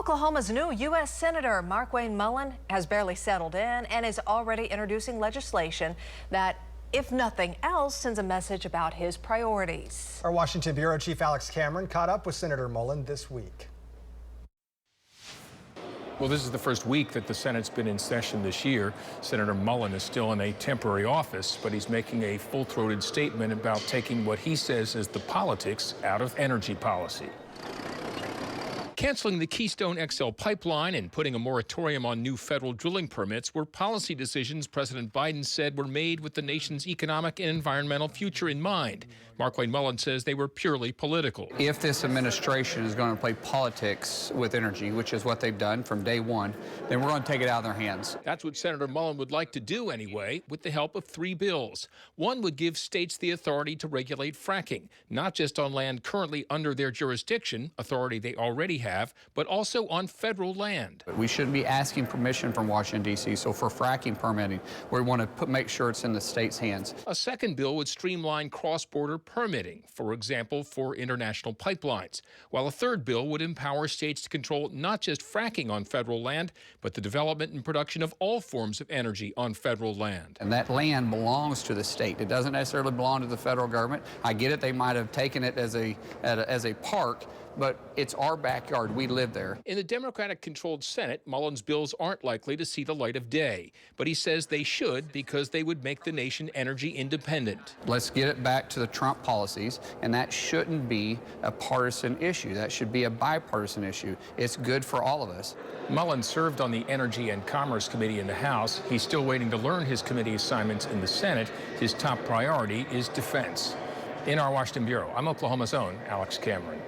Oklahoma's new U.S. Senator Markwayne Mullin has barely settled in and is already introducing legislation that, if nothing else, sends a message about his priorities. Our Washington Bureau Chief Alex Cameron caught up with Senator Mullin this week. Well, this is the first week that the Senate's been in session this year. Senator Mullin is still in a temporary office, but he's making a full-throated statement about taking what he says is the politics out of energy policy. Canceling the Keystone XL pipeline and putting a moratorium on new federal drilling permits were policy decisions President Biden said were made with the nation's economic and environmental future in mind. Markwayne Mullin says they were purely political. If this administration is going to play politics with energy, which is what they've done from day one, then we're going to take it out of their hands. That's what Senator Mullin would like to do anyway, with the help of 3 bills. One would give states the authority to regulate fracking, not just on land currently under their jurisdiction, authority they already have, but also on federal land. We shouldn't be asking permission from Washington, D.C., so for fracking permitting, we want to make sure it's in the state's hands. A second bill would streamline cross-border permitting, for example, for international pipelines, while a third bill would empower states to control not just fracking on federal land, but the development and production of all forms of energy on federal land. And that land belongs to the state. It doesn't necessarily belong to the federal government. I get it, they might have taken it as a park, but it's our backyard. We live there. In the Democratic-controlled Senate, Mullin's bills aren't likely to see the light of day, but he says they should because they would make the nation energy independent. Let's get it back to the Trump policies, and that shouldn't be a partisan issue. That should be a bipartisan issue. It's good for all of us. Mullin served on the Energy and Commerce Committee in the House. He's still waiting to learn his committee assignments in the Senate. His top priority is defense. In our Washington Bureau, I'm Oklahoma's own Alex Cameron.